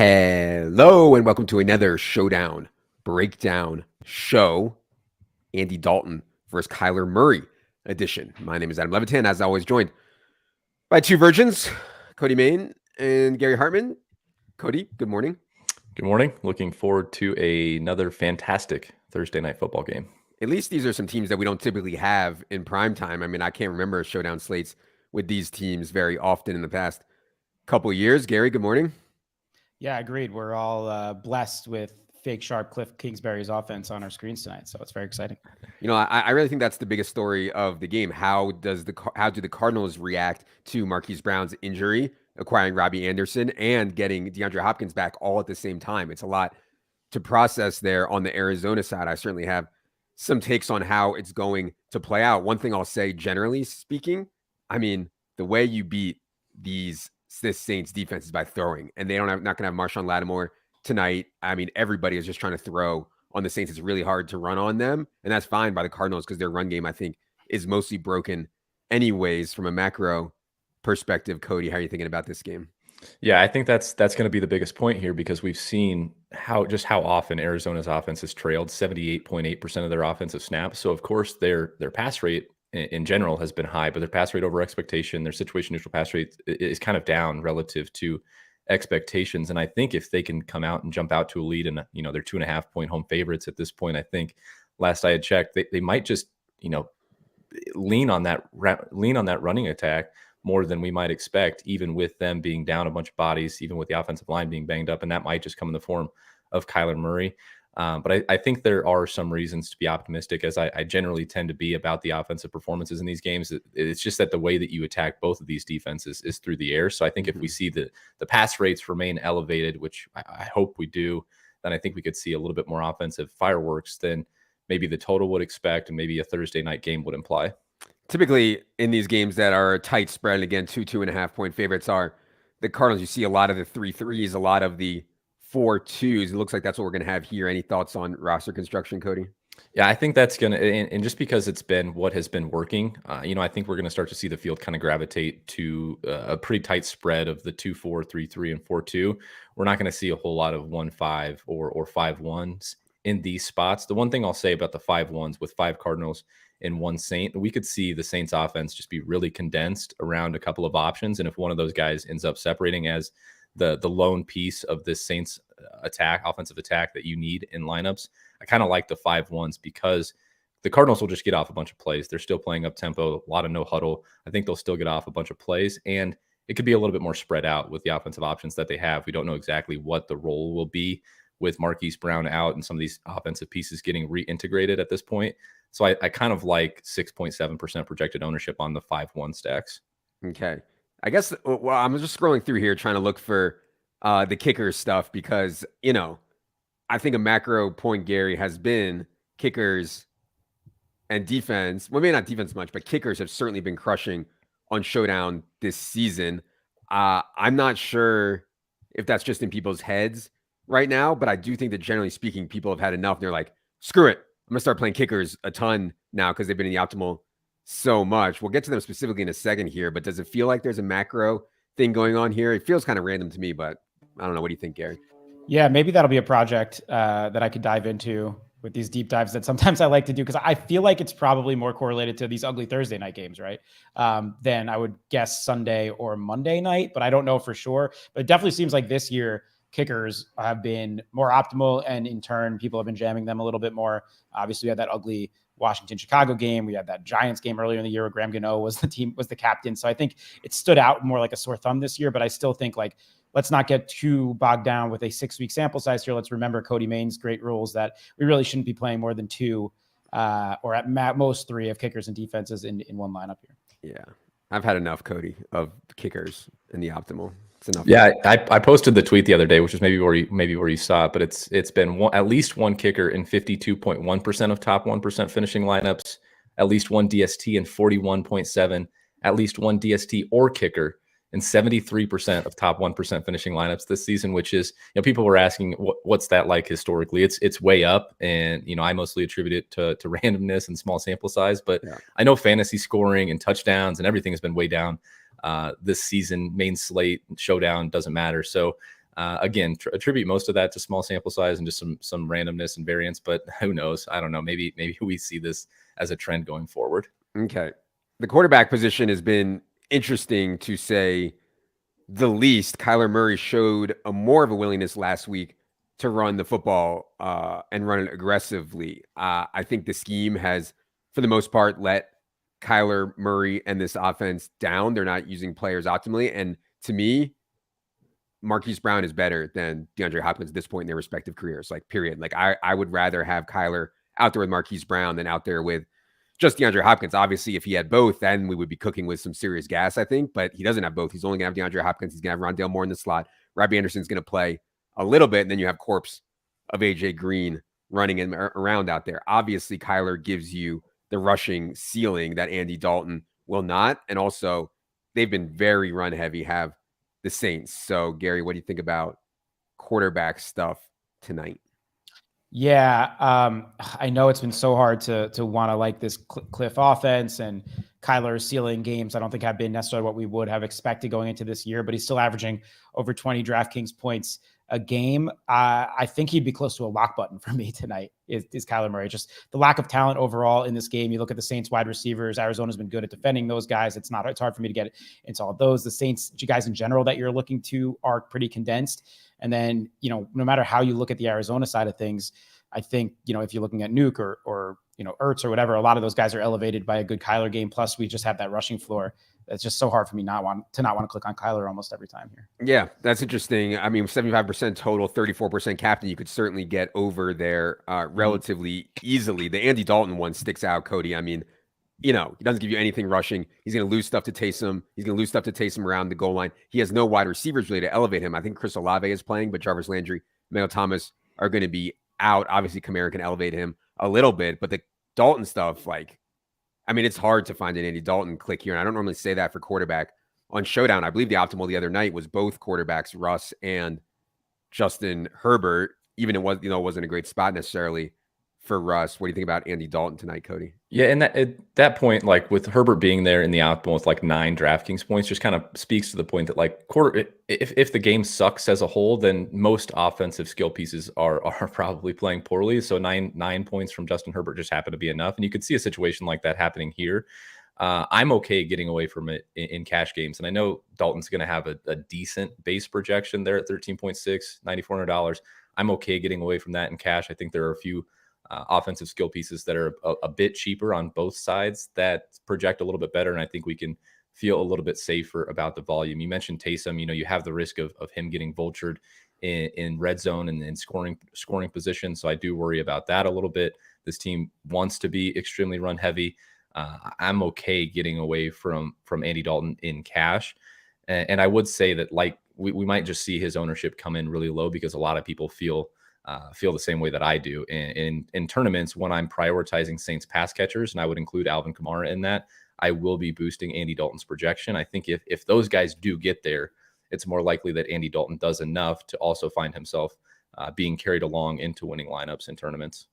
Hello and welcome to another Showdown breakdown show. Andy Dalton versus Kyler Murray edition. My name is Adam Levitan, as always joined by two virgins, Cody Main and Gary Hartman. Cody, good morning. Good morning. Looking forward to another fantastic Thursday night football game. At least these are some teams that we don't typically have in prime time. I mean, I can't remember Showdown slates with these teams very often in the past couple of years. Gary, good morning. Yeah, agreed. We're all blessed with fake sharp Cliff Kingsbury's offense on our screens tonight, so it's very exciting. You know, I really think that's the biggest story of the game. How do the Cardinals react to Marquise Brown's injury, acquiring Robbie Anderson, and getting DeAndre Hopkins back all at the same time? It's a lot to process there on the Arizona side. I certainly have some takes on how it's going to play out. One thing I'll say, generally speaking, I mean, the way you beat this Saints defense is by throwing, and not going to have Marshawn Lattimore tonight. I mean, everybody is just trying to throw on the Saints. It's really hard to run on them, and that's fine by the Cardinals because their run game, I think, is mostly broken anyways from a macro perspective. Cody, how are you thinking about this game? Yeah, I think that's going to be the biggest point here because we've seen how often Arizona's offense has trailed 78.8% of their offensive snaps. So of course their pass rate in general has been high, but their pass rate over expectation, their situation neutral pass rate is kind of down relative to expectations. And I think if they can come out and jump out to a lead, and they're 2.5 point home favorites at this point, I think last I had checked, they might just lean on that running attack more than we might expect, even with them being down a bunch of bodies, even with the offensive line being banged up, and that might just come in the form of Kyler Murray. But I think there are some reasons to be optimistic, as I generally tend to be about the offensive performances in these games. It's just that the way that you attack both of these defenses is through the air. So I think if we see the pass rates remain elevated, which I hope we do, then I think we could see a little bit more offensive fireworks than maybe the total would expect and maybe a Thursday night game would imply. Typically in these games that are a tight spread, and again, 2.5 point favorites are the Cardinals. You see a lot of the 3-3s, a lot of the 4-2s. It looks like that's what we're going to have here. Any thoughts on roster construction, Cody? Yeah, I think that's going to, and just because it's been what has been working, I think we're going to start to see the field kind of gravitate to a pretty tight spread of the 2-4, 3-3, and 4-2. We're not going to see a whole lot of 1-5 or 5-1s in these spots. The one thing I'll say about the 5-1s with 5 Cardinals and 1 Saint, we could see the Saints offense just be really condensed around a couple of options. And if one of those guys ends up separating as the lone piece of this Saints offensive attack that you need in lineups, I kind of like the 5-1s because the Cardinals will just get off a bunch of plays. They're still playing up tempo, a lot of no huddle. I think they'll still get off a bunch of plays, and it could be a little bit more spread out with the offensive options that they have. We don't know exactly what the role will be with Marquise Brown out and some of these offensive pieces getting reintegrated at this point. So I kind of like 6.7% projected ownership on the 5-1 stacks. Okay. I guess, well, I'm just scrolling through here trying to look for the kicker stuff because, I think a macro point, Gary, has been kickers and defense. Well, maybe not defense much, but kickers have certainly been crushing on Showdown this season. I'm not sure if that's just in people's heads right now, but I do think that generally speaking, people have had enough. And they're like, screw it. I'm going to start playing kickers a ton now because they've been in the optimal so much. We'll get to them specifically in a second here, but does it feel like there's a macro thing going on here? It feels kind of random to me, but I don't know. What do you think, Gary? Yeah, maybe that'll be a project that I could dive into with these deep dives that sometimes I like to do, because I feel like it's probably more correlated to these ugly Thursday night games, right? Than I would guess Sunday or Monday night, but I don't know for sure. But it definitely seems like this year kickers have been more optimal, and in turn, people have been jamming them a little bit more. Obviously, we had that ugly Washington-Chicago game. We had that Giants game earlier in the year where Graham Gano was the captain. So I think it stood out more like a sore thumb this year, but I still think let's not get too bogged down with a 6-week sample size here. Let's remember Cody Main's great rules that we really shouldn't be playing more than 2 or at most 3 of kickers and defenses in one lineup here. Yeah. I've had enough, Cody, of kickers in the optimal. It's enough. Yeah, I posted the tweet the other day, which is maybe where you saw it, but it's been at least one kicker in 52.1% of top 1% finishing lineups, at least one DST in 41.7, at least one DST or kicker in 73% of top 1% finishing lineups this season, which is, people were asking what's that like historically. It's way up, and I mostly attribute it to randomness and small sample size, but yeah. I know fantasy scoring and touchdowns and everything has been way down this season. Main slate, Showdown doesn't matter. So Again, attribute most of that to small sample size and just some randomness and variance, but who knows? I don't know. Maybe we see this as a trend going forward. Okay. The quarterback position has been interesting to say the least. Kyler Murray showed more of a willingness last week to run the football and run it aggressively. I think the scheme has, for the most part, let Kyler Murray and this offense down. They're not using players optimally. And to me, Marquise Brown is better than DeAndre Hopkins at this point in their respective careers, like period. Like I would rather have Kyler out there with Marquise Brown than out there with just DeAndre Hopkins. Obviously, if he had both, then we would be cooking with some serious gas, I think. But he doesn't have both. He's only going to have DeAndre Hopkins. He's going to have Rondale Moore in the slot. Robbie Anderson's going to play a little bit. And then you have corpse of AJ Green running around out there. Obviously, Kyler gives you the rushing ceiling that Andy Dalton will not. And also, they've been very run heavy, have the Saints. So, Gary, what do you think about quarterback stuff tonight? Yeah, I know it's been so hard to want to like this Cliff offense, and Kyler's ceiling games I don't think have been necessarily what we would have expected going into this year, but he's still averaging over 20 DraftKings points a game. I think he'd be close to a lock button for me tonight is Kyler Murray. Just the lack of talent overall in this game. You look at the Saints wide receivers. Arizona's been good at defending those guys. It's hard for me to get into all of those. The Saints guys in general that you're looking to are pretty condensed. And then, no matter how you look at the Arizona side of things, I think, if you're looking at Nuke or Ertz or whatever, a lot of those guys are elevated by a good Kyler game. Plus we just have that rushing floor. It's just so hard for me not want to click on Kyler almost every time here. Yeah, that's interesting. I mean, 75% total, 34% captain, you could certainly get over there relatively easily. The Andy Dalton one sticks out, Cody. I mean, he doesn't give you anything rushing. He's going to lose stuff to Taysom. He's going to lose stuff to Taysom around the goal line. He has no wide receivers really to elevate him. I think Chris Olave is playing, but Jarvis Landry, Michael Thomas are going to be out. Obviously, Kamara can elevate him a little bit, but the Dalton stuff, it's hard to find an Andy Dalton click here. And I don't normally say that for quarterback on Showdown. I believe the optimal the other night was both quarterbacks, Russ and Justin Herbert, even it wasn't a great spot necessarily for Russ. What do you think about Andy Dalton tonight, Cody? Yeah, and at that point, with Herbert being there in the optimal with 9 DraftKings points, just kind of speaks to the point that if the game sucks as a whole, then most offensive skill pieces are probably playing poorly. So 9 points from Justin Herbert just happened to be enough, and you could see a situation like that happening here. I'm okay getting away from it in cash games, and I know Dalton's going to have a decent base projection there at 13.6, $9,400. I'm okay getting away from that in cash. I think there are a few offensive skill pieces that are a bit cheaper on both sides that project a little bit better. And I think we can feel a little bit safer about the volume. You mentioned Taysom, you have the risk of him getting vultured in red zone and in scoring position. So I do worry about that a little bit. This team wants to be extremely run heavy. I'm okay getting away from Andy Dalton in cash. And I would say that we might just see his ownership come in really low because a lot of people feel the same way that I do in tournaments when I'm prioritizing Saints pass catchers, and I would include Alvin Kamara in that. I will be boosting Andy Dalton's projection. I think if those guys do get there, it's more likely that Andy Dalton does enough to also find himself being carried along into winning lineups in tournaments.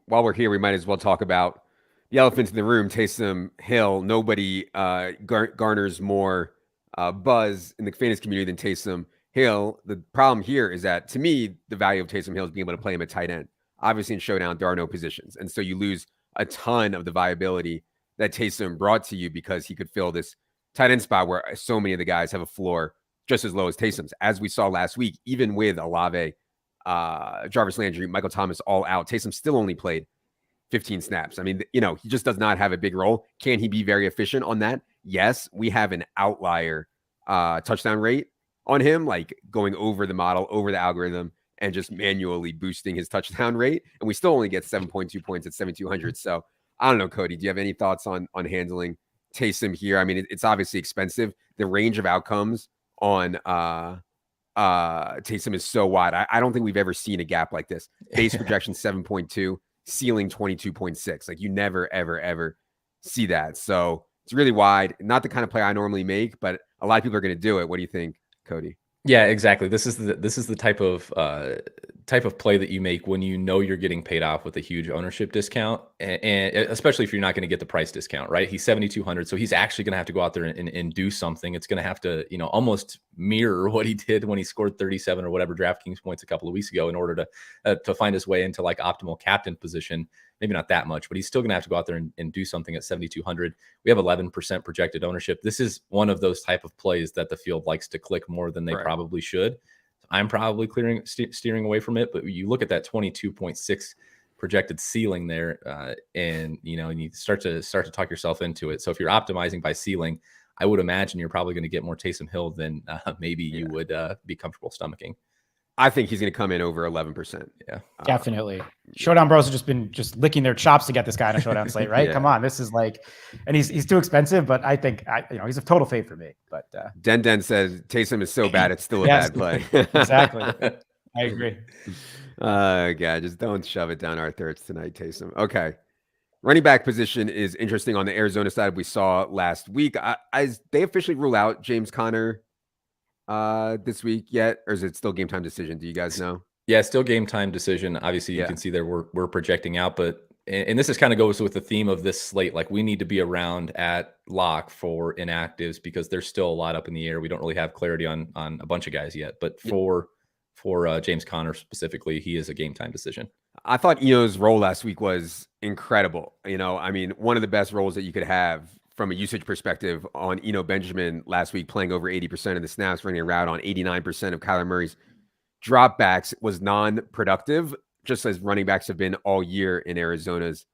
While we're here, we might as well talk about the elephant in the room, Taysom Hill. Nobody garners more buzz in the fantasy community than Taysom Hill. The problem here is that, to me, the value of Taysom Hill is being able to play him at tight end. Obviously, in Showdown, there are no positions. And so you lose a ton of the viability that Taysom brought to you because he could fill this tight end spot where so many of the guys have a floor just as low as Taysom's. As we saw last week, even with Olave, Jarvis Landry, Michael Thomas all out, Taysom still only played 15 snaps. I mean, he just does not have a big role. Can he be very efficient on that? Yes. We have an outlier touchdown rate on him, going over the model, over the algorithm, and just manually boosting his touchdown rate. And we still only get 7.2 points at 7,200. So I don't know, Cody, do you have any thoughts on handling Taysom here? I mean, it's obviously expensive. The range of outcomes on Taysom is so wide. I don't think we've ever seen a gap like this. Base projection 7.2, ceiling 22.6. You never, ever, ever see that. So it's really wide. Not the kind of play I normally make, but a lot of people are going to do it. What do you think, Cody? Yeah, exactly. This is the type of type of play that you make when you know you're getting paid off with a huge ownership discount, and especially if you're not going to get the price discount, right? He's 7,200, so he's actually going to have to go out there and do something. It's going to have to, almost mirror what he did when he scored 37 or whatever DraftKings points a couple of weeks ago in order to find his way into like optimal captain position. Maybe not that much, but he's still going to have to go out there and do something at 7,200. We have 11% projected ownership. This is one of those type of plays that the field likes to click more than they probably should. I'm probably steering away from it, but you look at that 22.6 projected ceiling there, and you start to talk yourself into it. So if you're optimizing by ceiling, I would imagine you're probably going to get more Taysom Hill than maybe you would be comfortable stomaching. I think he's going to come in over 11%. Yeah, definitely. Showdown bros have just licking their chops to get this guy on a Showdown slate, right? Come on, this is like, and he's too expensive, but I think he's a total fade for me. But Den says Taysom is so bad it's still a bad play. Exactly. I agree. God, just don't shove it down our throats tonight, Taysom. Okay. Running back position is interesting on the Arizona side. We saw last week. They officially rule out James Conner this week yet, or is it still game time decision? Do you guys know? Yeah, still game time decision. Obviously, you can see there we're projecting out, but and this is kind of goes with the theme of this slate. Like, we need to be around at lock for inactives because there's still a lot up in the air. We don't really have clarity on a bunch of guys yet, but for James Conner specifically, he is a game time decision. I thought Eno's role last week was incredible. One of the best roles that you could have from a usage perspective on Eno Benjamin last week, playing over 80% of the snaps, running a route on 89% of Kyler Murray's dropbacks, was non-productive, just as running backs have been all year in Arizona's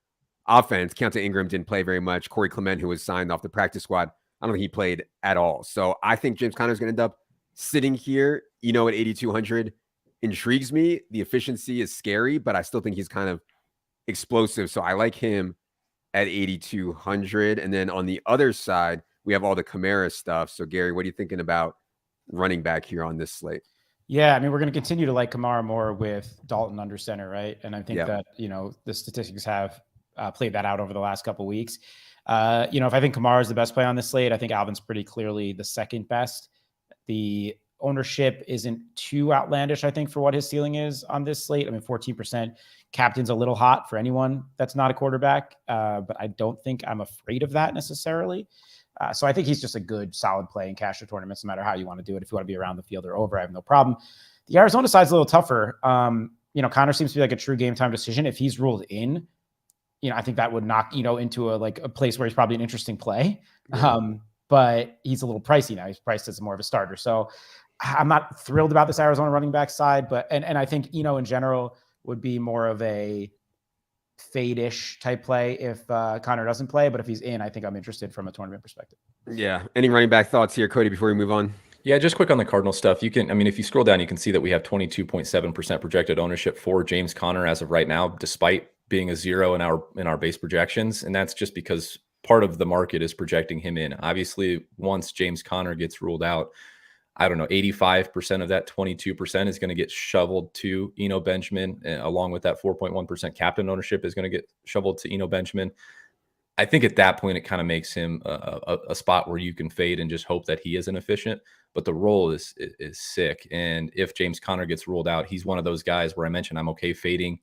offense. Keontae Ingram didn't play very much. Corey Clement, who was signed off the practice squad, I don't think he played at all. So I think James Conner is going to end up sitting here. Eno at 8,200 intrigues me. The efficiency is scary, but I still think he's kind of explosive. So I like him at 8,200. And then on the other side, we have all the Kamara stuff. So Gary, what are you thinking about running back here on this slate? Yeah, we're going to continue to like Kamara more with Dalton under center, right? And I think that, the statistics have played that out over the last couple of weeks. If I think Kamara is the best play on this slate, I think Alvin's pretty clearly the second best. The ownership isn't too outlandish, I think, for what his ceiling is on this slate. 14%. Captain's a little hot for anyone that's not a quarterback, but I don't think I'm afraid of that necessarily. So I think he's just a good, solid play in cash or tournaments, no matter how you want to do it. If you want to be around the field or over, I have no problem. The Arizona side's a little tougher. Conner seems to be like a true game time decision. If he's ruled in, I think that would knock, into a place where he's probably an interesting play. But he's a little pricey now. He's priced as more of a starter. So I'm not thrilled about this Arizona running back side, but and I think in general would be more of a fade-ish type play if Conner doesn't play. But if he's in, I think I'm interested from a tournament perspective. Yeah. Any running back thoughts here, Cody, before we move on? Yeah, just quick on the Cardinals stuff. You can, if you scroll down, you can see that we have 22.7% projected ownership for James Conner as of right now, despite being a 0 in our base projections. And that's just because part of the market is projecting him in. Obviously, once James Conner gets ruled out, 85% of that 22% is going to get shoveled to Eno Benjamin, along with that 4.1% captain ownership is going to get shoveled to Eno Benjamin. I think at that point, it kind of makes him a spot where you can fade and just hope that he isn't efficient. But the role is sick. And if James Conner gets ruled out, he's one of those guys where I mentioned I'm okay fading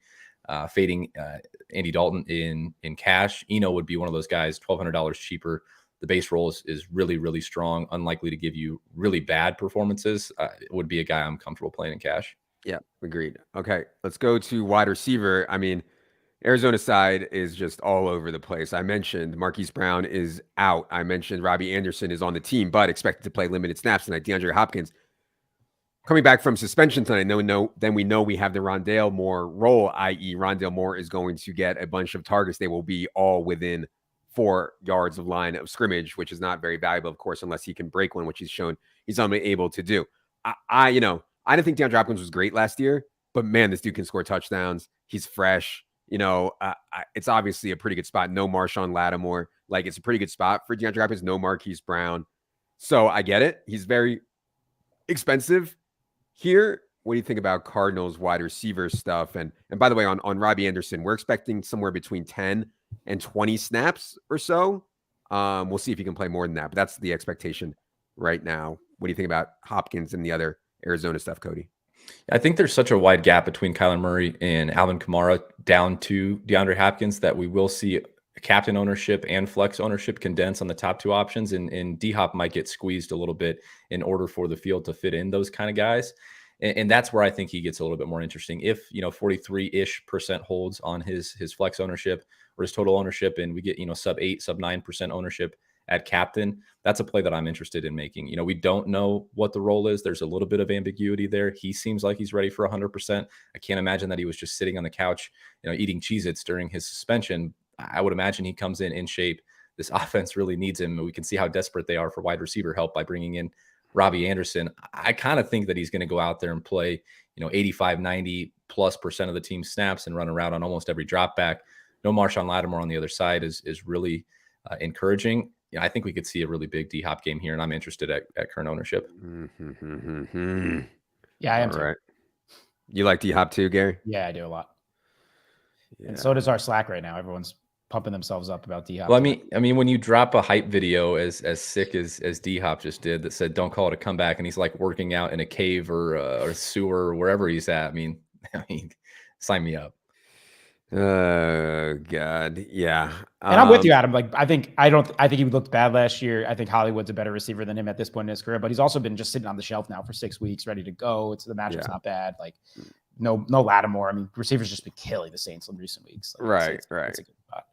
Andy Dalton in cash. Eno would be one of those guys, $1,200 cheaper. The base role is really, really strong, unlikely to give you really bad performances. It would be a guy I'm comfortable playing in cash. Yeah, agreed. Okay, let's go to wide receiver. Arizona side is just all over the place. I mentioned Marquise Brown is out. I mentioned Robbie Anderson is on the team, but expected to play limited snaps tonight. DeAndre Hopkins coming back from suspension tonight. Then we know we have the Rondale Moore role, i.e. Rondale Moore is going to get a bunch of targets. They will be all within 4 yards of line of scrimmage, which is not very valuable, of course, unless he can break one, which he's shown he's unable to do. I didn't think DeAndre Hopkins was great last year, but man, this dude can score touchdowns. He's fresh. It's obviously a pretty good spot. No Marshawn Lattimore. It's a pretty good spot for DeAndre Hopkins. No Marquise Brown. So I get it. He's very expensive here. What do you think about Cardinals wide receiver stuff? And by the way, on Robbie Anderson, we're expecting somewhere between 10 and 20 snaps or so. We'll see if he can play more than that, but that's the expectation right now. What do you think about Hopkins and the other Arizona stuff, Cody? I think there's such a wide gap between Kyler Murray and Alvin Kamara down to DeAndre Hopkins that we will see captain ownership and flex ownership condense on the top two options. And D-Hop might get squeezed a little bit in order for the field to fit in those kind of guys. And that's where I think he gets a little bit more interesting. If, 43-ish% holds on his flex ownership or his total ownership, and we get, sub 8, sub 9% ownership at captain, that's a play that I'm interested in making. We don't know what the role is. There's a little bit of ambiguity there. He seems like he's ready for 100%. I can't imagine that he was just sitting on the couch, eating Cheez-Its during his suspension. I would imagine he comes in shape. This offense really needs him. We can see how desperate they are for wide receiver help by bringing in Robbie Anderson. I kind of think that he's going to go out there and play, 85, 90+% of the team snaps and run around on almost every drop back. No Marshawn Lattimore on the other side is really encouraging. I think we could see a really big D-Hop game here, and I'm interested at current ownership. Yeah, I am. All right. You like D-Hop too, Gary? Yeah, I do a lot. Yeah. And so does our Slack right now. Everyone's pumping themselves up about D-Hop. Well, I mean, when you drop a hype video as sick as D-Hop just did that said, "Don't call it a comeback," and he's like working out in a cave or a sewer or wherever he's at. I mean, sign me up. Oh God, yeah. And I'm with you, Adam. Like, I think he looked bad last year. I think Hollywood's a better receiver than him at this point in his career, but he's also been just sitting on the shelf now for 6 weeks, ready to go. The matchup's not bad. Like, no Lattimore. I mean, receivers just been killing the Saints in recent weeks. Like, Right. It's a good spot.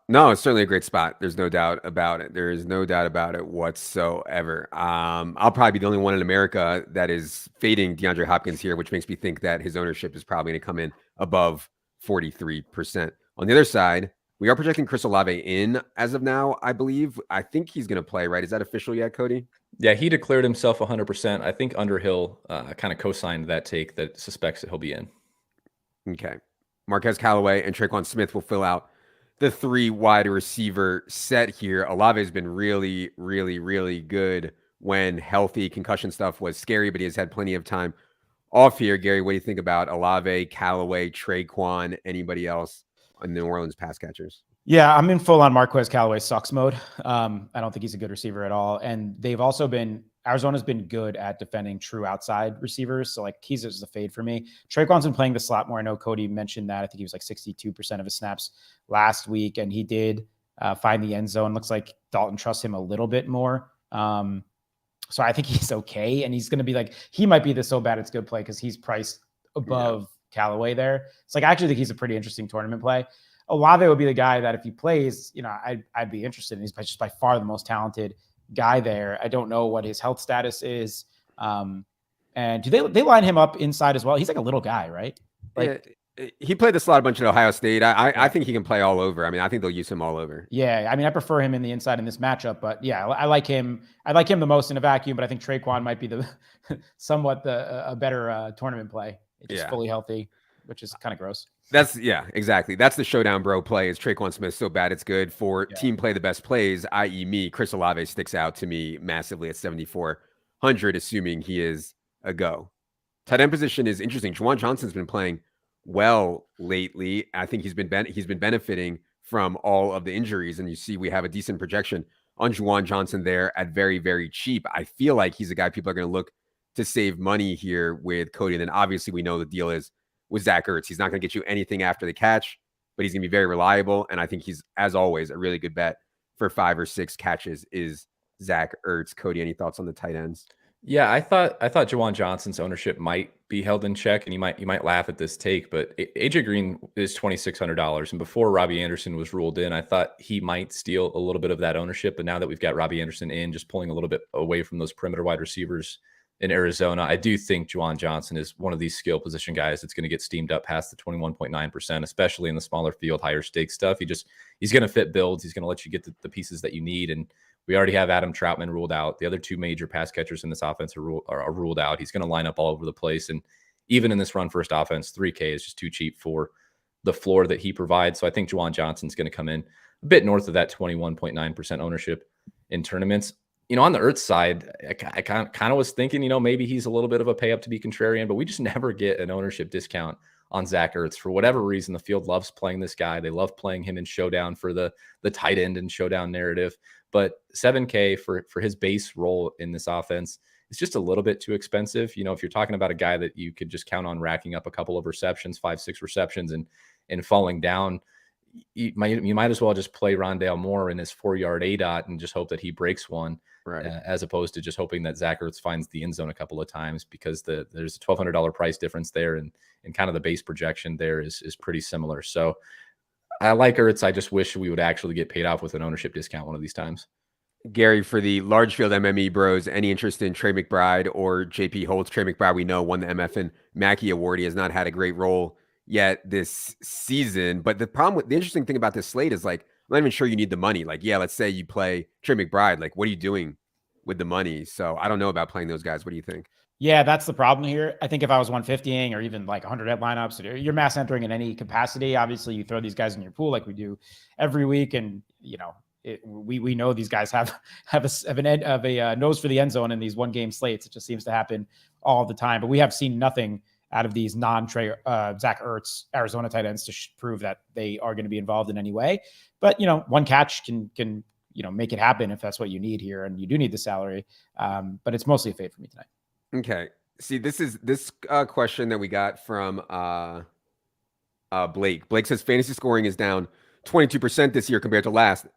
No, it's certainly a great spot. There's no doubt about it. There is no doubt about it whatsoever. I'll probably be the only one in America that is fading DeAndre Hopkins here, which makes me think that his ownership is probably going to come in above 43%. On the other side, we are projecting Chris Olave in as of now, I believe. I think he's going to play, right? Is that official yet, Cody? Yeah, he declared himself 100%. I think Underhill kind of co-signed that take that suspects that he'll be in. Okay. Marquez Callaway and Traquan Smith will fill out the 3 wide receiver set here. Olave has been really, really, really good when healthy. Concussion stuff was scary, but he has had plenty of time off here. Gary, what do you think about Olave, Callaway, Traquan, anybody else in the New Orleans pass catchers? Yeah, I'm in full on Marquez Callaway sucks mode. I don't think he's a good receiver at all. And they've also Arizona's been good at defending true outside receivers. So like Keys is a fade for me. Traquan's been playing the slot more. I know Cody mentioned that. I think he was like 62% of his snaps last week. And he did find the end zone. Looks like Dalton trusts him a little bit more. So I think he's okay. And he's going to be like, he might be the so bad it's good play because he's priced above Callaway there. It's like, I actually think he's a pretty interesting tournament play. Olave would be the guy that if he plays, I'd be interested in. He's just by far the most talented guy there. I don't know what his health status is. And do they line him up inside as well? He's like a little guy, right? Like, he played the slot a bunch at Ohio State. I think he can play all over. I mean, I think they'll use him all over. Yeah, I mean, I prefer him in the inside in this matchup, but yeah, I like him. I like him the most in a vacuum, but I think Traquan might be the somewhat a better tournament play. It's just fully healthy, which is kind of gross. Exactly. That's the showdown bro play is Traquan Smith so bad it's good. For team play the best plays, i.e. me, Chris Olave sticks out to me massively at 7,400, assuming he is a go. Tight end position is interesting. Juwan Johnson's been playing well lately. I think he's been benefiting from all of the injuries, and you see we have a decent projection on Juwan Johnson there at very, very cheap. I feel like he's a guy people are going to look to save money here with Cody. And then obviously we know the deal is with Zach Ertz. He's not going to get you anything after the catch, but he's going to be very reliable. And I think he's, as always, a really good bet for 5 or 6 catches is Zach Ertz. Cody, any thoughts on the tight ends? Yeah, I thought Juwan Johnson's ownership might be held in check, and you might laugh at this take, but AJ Green is $2,600, and before Robbie Anderson was ruled in, I thought he might steal a little bit of that ownership. But now that we've got Robbie Anderson in, just pulling a little bit away from those perimeter wide receivers in Arizona, I do think Juwan Johnson is one of these skill position guys that's going to get steamed up past the 21.9%, especially in the smaller field, higher stakes stuff. He's going to fit builds. He's going to let you get the pieces that you need, and we already have Adam Troutman ruled out. The other 2 major pass catchers in this offense are ruled out. He's going to line up all over the place. And even in this run-first offense, 3K is just too cheap for the floor that he provides. So I think Juwan Johnson's going to come in a bit north of that 21.9% ownership in tournaments. On the Ertz side, I kind of was thinking, maybe he's a little bit of a pay up to be contrarian, but we just never get an ownership discount on Zach Ertz. For whatever reason, the field loves playing this guy. They love playing him in Showdown for the tight end and Showdown narrative. But 7K for his base role in this offense it's just a little bit too expensive. You know, if you're talking about a guy that you could just count on racking up a couple of receptions, 5-6 receptions, and falling down, you might as well just play Rondale Moore in his 4-yard ADOT and just hope that he breaks one, Right. as opposed to just hoping that Zach Ertz finds the end zone a couple of times, because there's a $1,200 price difference there, and kind of the base projection there is pretty similar. So I like Ertz. I just wish we would actually get paid off with an ownership discount one of these times. Gary, for the large field MME bros, any interest in Trey McBride or JP Holtz? Trey McBride, we know, won the MF and Mackey Award. He has not had a great role yet this season. But the interesting thing about this slate is, like, I'm not even sure you need the money. Like, yeah, let's say you play Trey McBride. Like, what are you doing with the money? So I don't know about playing those guys. What do you think? Yeah, that's the problem here. I think if I was 150ing or even like 100 at lineups, you're mass entering in any capacity. Obviously, you throw these guys in your pool like we do every week, and you know, we know these guys have a nose for the end zone in these one game slates. It just seems to happen all the time. But we have seen nothing out of these non-Trey Zach Ertz Arizona tight ends to prove that they are going to be involved in any way. But you know, one catch can make it happen if that's what you need here, and you do need the salary. But it's mostly a fade for me tonight. Okay. See, this question that we got from Blake. Blake says fantasy scoring is down 22% this year compared to last.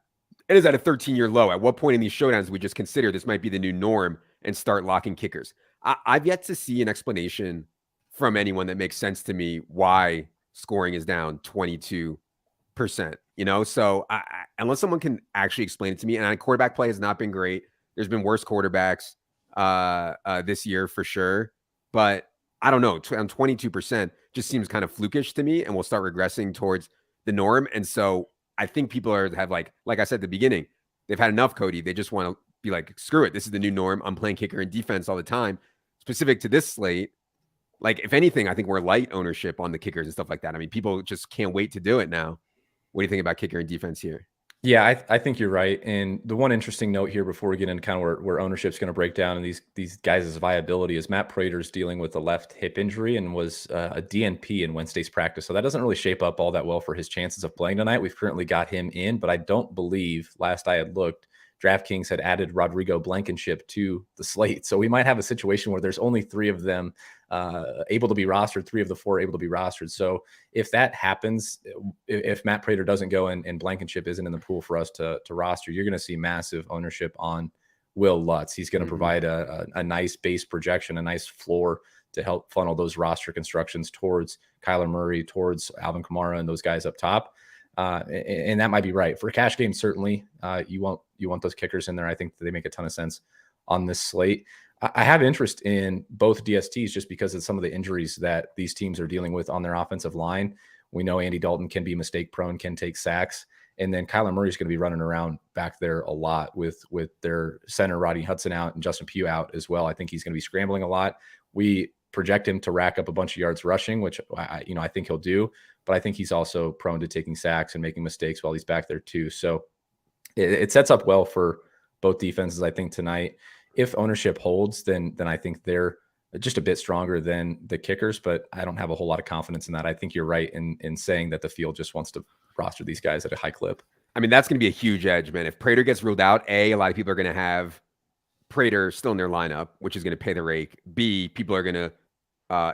It is at a 13-year low. At what point in these showdowns do we just consider this might be the new norm and start locking kickers? I've yet to see an explanation from anyone that makes sense to me why scoring is down 22%. You know, so unless someone can actually explain it to me, and quarterback play has not been great. There's been worse quarterbacks this year for sure, but I don't know. On 22% just seems kind of flukish to me, and we'll start regressing towards the norm. And so I think people have like I said at the beginning, they've had enough, Cody. They just want to be like, screw it. This is the new norm. I'm playing kicker and defense all the time. Specific to this slate, like, if anything, I think we're light ownership on the kickers and stuff like that. I mean, people just can't wait to do it now. What do you think about kicker and defense here? Yeah, I think you're right. And the one interesting note here before we get into kind of where ownership's going to break down and these guys' viability is Matt Prater's dealing with a left hip injury and was a DNP in Wednesday's practice. So that doesn't really shape up all that well for his chances of playing tonight. We've currently got him in, but I don't believe, last I had looked, DraftKings had added Rodrigo Blankenship to the slate. So we might have a situation where there's only 3 of them able to be rostered, 3 of the 4 able to be rostered. So if that happens, if Matt Prater doesn't go and Blankenship isn't in the pool for us to roster, you're going to see massive ownership on Will Lutz. He's going to provide a nice base projection, a nice floor to help funnel those roster constructions towards Kyler Murray, towards Alvin Kamara and those guys up top. And that might be right for a cash game. Certainly, you want those kickers in there. I think they make a ton of sense on this slate. I have interest in both DSTs just because of some of the injuries that these teams are dealing with on their offensive line. We know Andy Dalton can be mistake prone, can take sacks, and then Kyler Murray is going to be running around back there a lot with their center Rodney Hudson out and Justin Pugh out as well. I think he's going to be scrambling a lot. We project him to rack up a bunch of yards rushing, which I think he'll do, but I think he's also prone to taking sacks and making mistakes while he's back there too. So it sets up well for both defenses, I think, tonight. If ownership holds, then I think they're just a bit stronger than the kickers, but I don't have a whole lot of confidence in that. I think you're right in saying that the field just wants to roster these guys at a high clip. I mean, that's going to be a huge edge, man. If Prater gets ruled out, A, a lot of people are going to have Prater still in their lineup, which is going to pay the rake. B, people are going to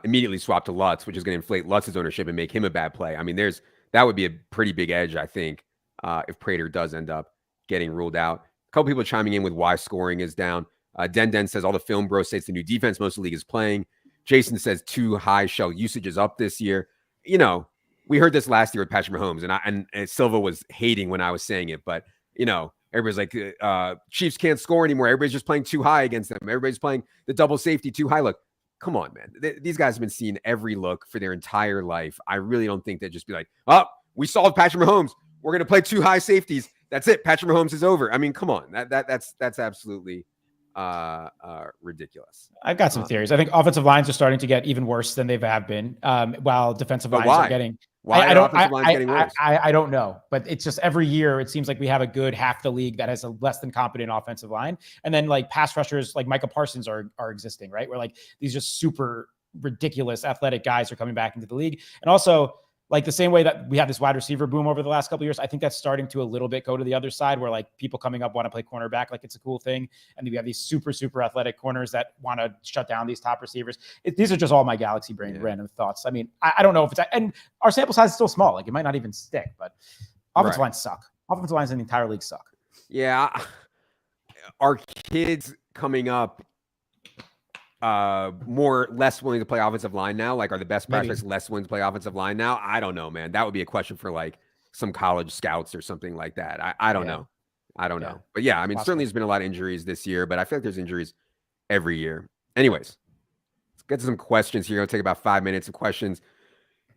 immediately swap to Lutz, which is going to inflate Lutz's ownership and make him a bad play. I mean, that would be a pretty big edge, I think, if Prater does end up getting ruled out. A couple people chiming in with why scoring is down. Den says all the film bro states the new defense most of the league is playing. Jason says too high shell usage is up this year. You know, we heard this last year with Patrick Mahomes, and Silva was hating when I was saying it, but you know, everybody's like, Chiefs can't score anymore. Everybody's just playing too high against them. Everybody's playing the double safety too high. Look, come on, man. These guys have been seeing every look for their entire life. I really don't think they'd just be like, oh, we solved Patrick Mahomes. We're gonna play two high safeties. That's it. Patrick Mahomes is over. I mean, come on. That's absolutely ridiculous. I've got some theories. I think offensive lines are starting to get even worse than they've been, while defensive lines are getting. Why are offensive lines getting worse? I don't know, but it's just every year it seems like we have a good half the league that has a less than competent offensive line, and then like pass rushers like Micah Parsons are existing, right? Where like these just super ridiculous athletic guys are coming back into the league, and also Like the same way that we had this wide receiver boom over the last couple of years, I think that's starting to a little bit go to the other side where like people coming up want to play cornerback like it's a cool thing. And then we have these super, super athletic corners that want to shut down these top receivers. These are just all my galaxy brain random thoughts. I mean, I don't know if it's, and our sample size is still small. Like it might not even stick, but offensive lines suck. Offensive lines in the entire league suck. Yeah. Are kids coming up less willing to play offensive line now? Like, are the best prospects less willing to play offensive line now? I don't know, man. That would be a question for like some college scouts or something like that. I don't know. I don't know. But yeah, I mean, certainly there's been a lot of injuries this year, but I feel like there's injuries every year. Anyways, let's get to some questions here. It'll take about 5 minutes of questions,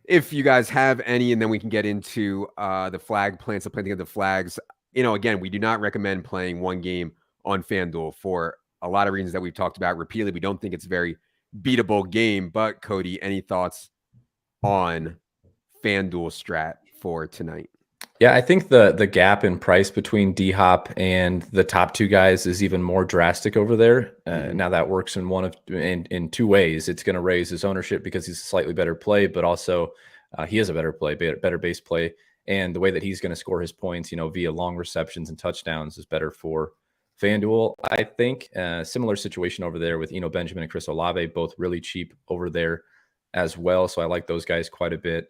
if you guys have any, and then we can get into the flag plans, the planting of the flags. You know, again, we do not recommend playing one game on FanDuel for a lot of reasons that we've talked about repeatedly. We don't think it's a very beatable game. But Cody, any thoughts on FanDuel strat for tonight? Yeah, I think the gap in price between D-Hop and the top two guys is even more drastic over there. Now that works in two ways. It's going to raise his ownership because he's a slightly better play, but also he is a better play, better base play. And the way that he's going to score his points, you know, via long receptions and touchdowns is better for FanDuel. I think similar situation over there with Eno Benjamin and Chris Olave, both really cheap over there as well. So I like those guys quite a bit.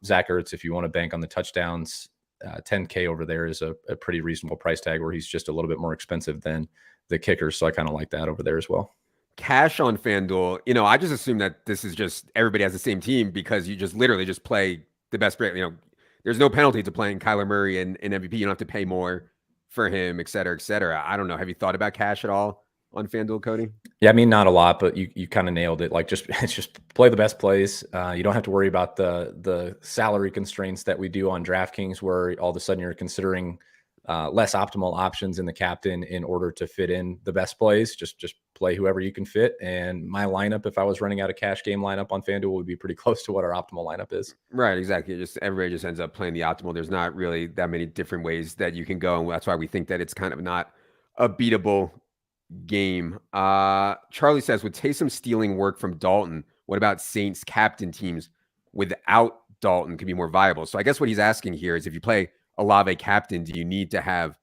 Zach Ertz, if you want to bank on the touchdowns, $10K over there is a pretty reasonable price tag, where he's just a little bit more expensive than the kickers. So I kind of like that over there as well. Cash on FanDuel, you know, I just assume that this is just everybody has the same team because you just literally just play the best player. You know, there's no penalty to playing Kyler Murray in MVP. You don't have to pay more for him, et cetera, et cetera. I don't know. Have you thought about cash at all on FanDuel, Cody? Yeah, I mean, not a lot, but you kind of nailed it. Like just play the best plays. You don't have to worry about the salary constraints that we do on DraftKings, where all of a sudden you're considering less optimal options in the captain in order to fit in the best plays. Just play whoever you can fit. And my lineup, if I was running out a cash game lineup on FanDuel, would be pretty close to what our optimal lineup is. Right, exactly. Just everybody just ends up playing the optimal. There's not really that many different ways that you can go, and that's why we think that it's kind of not a beatable game. Charlie says, with Taysom stealing work from Dalton, what about Saints captain teams without Dalton could be more viable? So I guess what he's asking here is, if you play Olave captain, do you need to have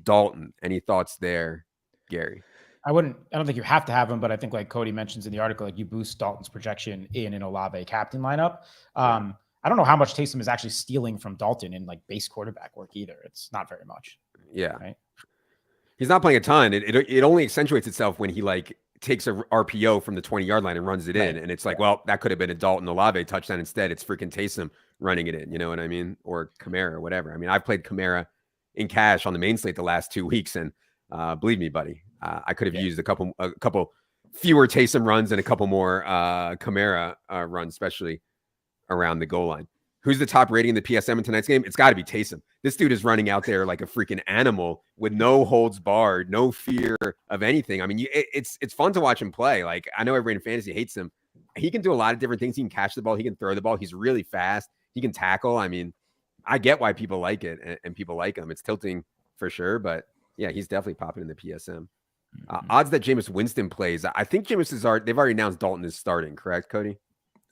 Dalton? Any thoughts there, Gary? I don't think you have to have him, but I think, like Cody mentions in the article, like you boost Dalton's projection in an Olave captain lineup. I don't know how much Taysom is actually stealing from Dalton in like base quarterback work either. It's not very much. Yeah. Right? He's not playing a ton. It only accentuates itself when he like takes a RPO from the 20-yard line and runs it in. And it's like, well, that could have been a Dalton Olave touchdown. Instead, it's freaking Taysom running it in. You know what I mean? Or Kamara or whatever. I mean, I've played Kamara in cash on the main slate the last 2 weeks. And believe me, buddy, I could have used a couple fewer Taysom runs and a couple more Kamara runs, especially around the goal line. Who's the top rating in the PSM in tonight's game? It's got to be Taysom. This dude is running out there like a freaking animal with no holds barred, no fear of anything. I mean, it's fun to watch him play. Like, I know everybody in fantasy hates him. He can do a lot of different things. He can catch the ball. He can throw the ball. He's really fast. He can tackle. I mean, I get why people like it and people like him. It's tilting for sure. But yeah, he's definitely popping in the PSM. Odds that Jameis Winston plays. I think they've already announced Dalton is starting, correct, Cody?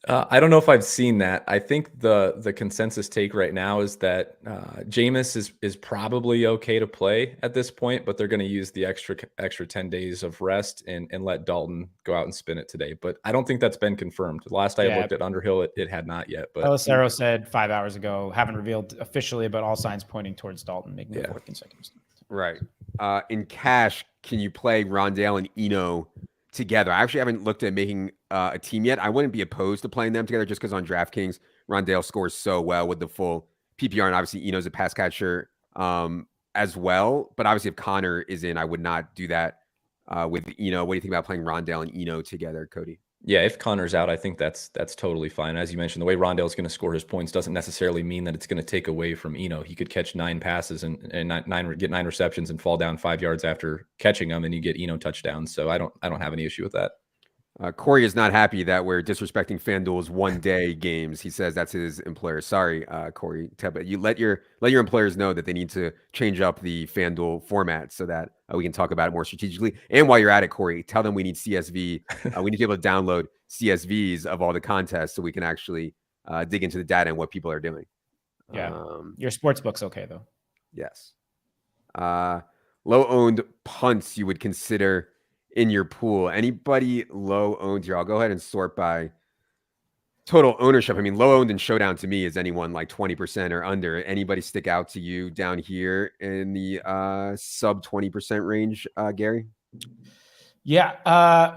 I don't know if I've seen that. I think the consensus take right now is that Jameis is probably okay to play at this point, but they're going to use the extra 10 days of rest and let Dalton go out and spin it today. But I don't think that's been confirmed. The last I looked at Underhill, it had not yet. But Pelissero said 5 hours ago, haven't revealed officially, but all signs pointing towards Dalton making the fourth consecutive start. Right. In cash, can you play Rondale and Eno together? I actually haven't looked at making a team yet. I wouldn't be opposed to playing them together just because on DraftKings, Rondale scores so well with the full PPR, and obviously Eno's a pass catcher as well. But obviously, if Connor is in, I would not do that with Eno. What do you think about playing Rondale and Eno together, Cody? Yeah, if Connor's out, I think that's totally fine. As you mentioned, the way Rondale's going to score his points doesn't necessarily mean that it's going to take away from Eno. He could catch 9 passes and get 9 receptions and fall down 5 yards after catching them, and you get Eno touchdowns. So I don't have any issue with that. Corey is not happy that we're disrespecting FanDuel's one-day games. He says that's his employer. Sorry, Corey. But you let your employers know that they need to change up the FanDuel format so that we can talk about it more strategically. And while you're at it, Corey, tell them we need CSV. We need to be able to download CSVs of all the contests so we can actually dig into the data and what people are doing. Yeah. Your sports book's okay though. Yes. Low owned punts you would consider in your pool. Anybody low owned here? I'll go ahead and sort by total ownership. I mean, low owned in Showdown to me is anyone like 20% or under. Anybody stick out to you down here in the sub 20% range, Gary? Yeah.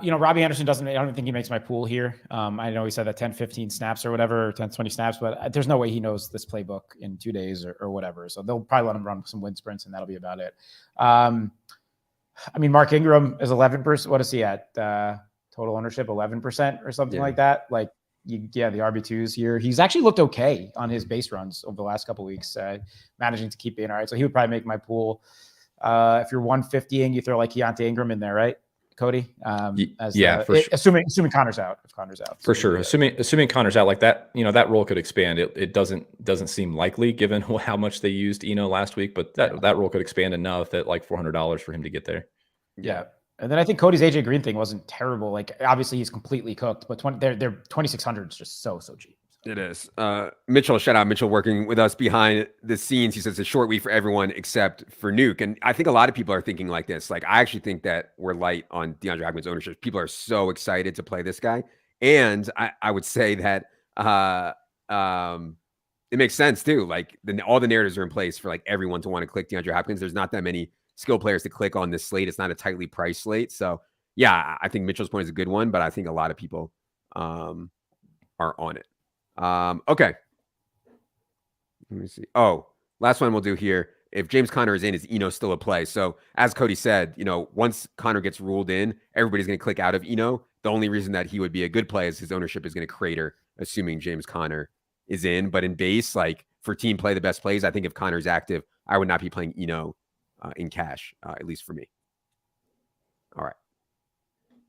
Robbie Anderson I don't think he makes my pool here. I know he said that 10, 15 snaps or whatever, 10, 20 snaps, but there's no way he knows this playbook in 2 days or whatever. So they'll probably let him run some wind sprints and that'll be about it. I mean, Mark Ingram is 11%. What is he at? Total ownership, 11% or something like that. Like, the RB2s here. He's actually looked okay on his base runs over the last couple of weeks, managing to keep being all right. So he would probably make my pool. If you're 150ing, you throw like Keontae Ingram in there, right, Cody? Assuming Connor's out. If Connor's out, for sure. Assuming Connor's out, like that, that role could expand. It doesn't seem likely given how much they used last week, but that role could expand enough at like $400 for him to get there. Yeah. And then I think Cody's AJ Green thing wasn't terrible. Like, obviously he's completely cooked, but they're 2,600 is just so cheap. It is. Mitchell, shout out Mitchell, working with us behind the scenes. He says it's a short week for everyone except for Nuke. And I think a lot of people are thinking like this. Like, I actually think that we're light on DeAndre Hopkins ownership. People are so excited to play this guy. And I would say that it makes sense too. Like, all the narratives are in place for like everyone to want to click DeAndre Hopkins. There's not that many skill players to click on this slate. It's not a tightly priced slate. So yeah, I think Mitchell's point is a good one, but I think a lot of people are on it. Okay. Let me see. Oh, last one we'll do here. If James Conner is in, is Eno still a play? So as Cody said, once Conner gets ruled in, everybody's going to click out of Eno. The only reason that he would be a good play is his ownership is going to crater, assuming James Conner is in. But in base, like for team play, the best plays, I think if Conner's active, I would not be playing Eno in cash, at least for me. All right.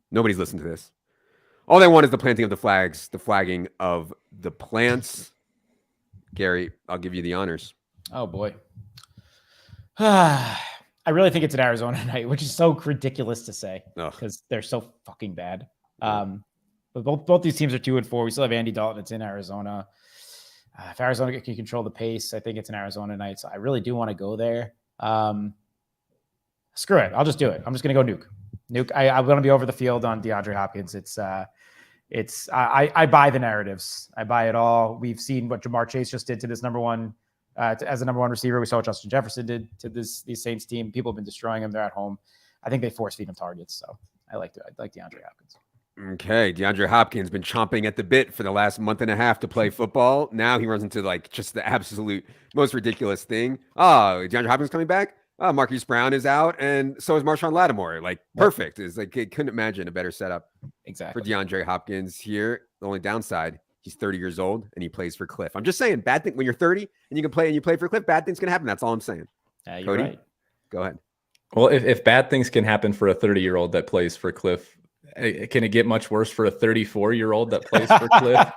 Nobody's listened to this. All they want is the planting of the flags, the flagging of the plants. Gary, I'll give you the honors. Oh, boy. I really think it's an Arizona night, which is so ridiculous to say because they're so fucking bad. But both these teams are 2-4. We still have Andy Dalton. It's in Arizona. If Arizona can control the pace, I think it's an Arizona night. So I really do want to go there. Screw it. I'll just do it. I'm just going to go Nuke. I want to be over the field on DeAndre Hopkins. I buy the narratives. I buy it all. We've seen what Jamar Chase just did to this number one, as a number one receiver. We saw what Justin Jefferson did to these Saints team. People have been destroying him. They're at home. I think they force feed him targets. So I like DeAndre Hopkins. Okay. DeAndre Hopkins been chomping at the bit for the last month and a half to play football. Now he runs into like just the absolute most ridiculous thing. Oh, DeAndre Hopkins coming back? Marquise Brown is out, and so is Marshawn Lattimore. Like, perfect. It's like, I couldn't imagine a better setup for DeAndre Hopkins here. The only downside, he's 30 years old, and he plays for Cliff. I'm just saying, bad thing, when you're 30 and you can play and you play for Cliff, bad things can happen. That's all I'm saying. You're Cody, right. Go ahead. Well, if bad things can happen for a 30-year-old that plays for Cliff, can it get much worse for a 34-year-old that plays for Cliff?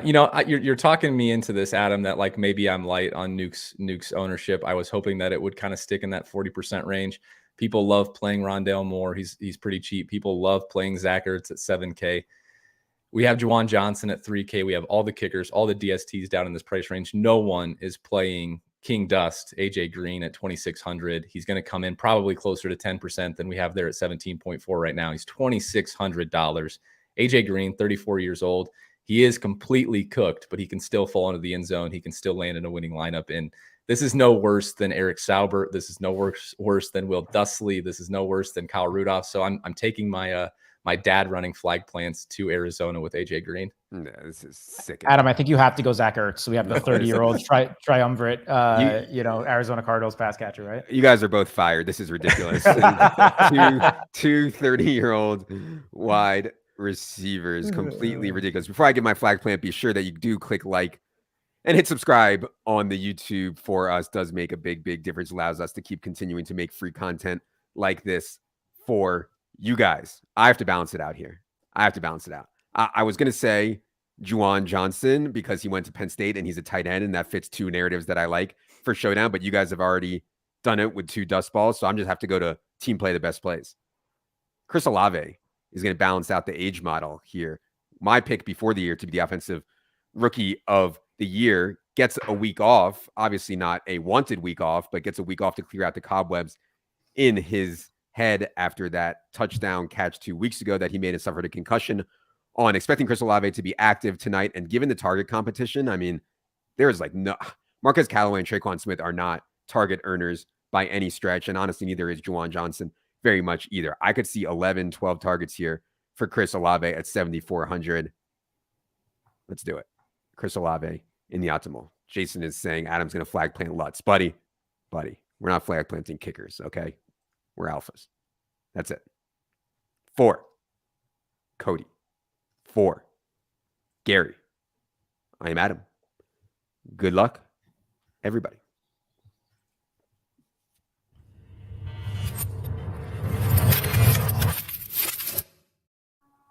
You're talking me into this, Adam, that like maybe I'm light on Nuke's ownership. I was hoping that it would kind of stick in that 40% range. People love playing Rondale Moore. He's pretty cheap. People love playing Zach Ertz at 7K. We have Juwan Johnson at 3K. We have all the kickers, all the DSTs down in this price range. No one is playing King Dust, AJ Green at 2,600. He's going to come in probably closer to 10% than we have there at 17.4 right now. He's $2,600. AJ Green, 34 years old. He is completely cooked, but he can still fall into the end zone. He can still land in a winning lineup. And this is no worse than Eric Saubert. This is no worse than Will Dustley. This is no worse than Kyle Rudolph. So I'm taking my my dad running flag plants to Arizona with AJ Green. No, this is sick. Adam, I think you have to go Zach Ertz. So we have the 30-year-old triumvirate, Arizona Cardinals pass catcher, right? You guys are both fired. This is ridiculous. two 30-year-old wide receivers, completely ridiculous. Before I get my flag plant, be sure that you do click like and hit subscribe on the YouTube for us. Does make a big difference. Allows us to keep continuing to make free content like this for you guys. I have to balance it out here. I was going to say Juwan Johnson because he went to Penn State and he's a tight end, and that fits two narratives that I like for Showdown, but you guys have already done it with two dust balls, so I'm just have to go to team play the best plays. Chris Olave is going to balance out the age model here. My pick before the year to be the offensive rookie of the year, gets a week off, obviously not a wanted week off, but gets a week off to clear out the cobwebs in his head after that touchdown catch 2 weeks ago that he made and suffered a concussion on. Expecting Chris Olave to be active tonight, and given the target competition, I mean, there's like no Marquez Callaway and Traquan Smith are not target earners by any stretch, and honestly, neither is Juwan Johnson very much either. I could see 11, 12 targets here for Chris Olave at 7,400. Let's do it. Chris Olave in the optimal. Jason is saying Adam's going to flag plant Lutz. Buddy, we're not flag planting kickers, okay? We're alphas. That's it. 4, Cody. 4, Gary. I am Adam. Good luck, everybody.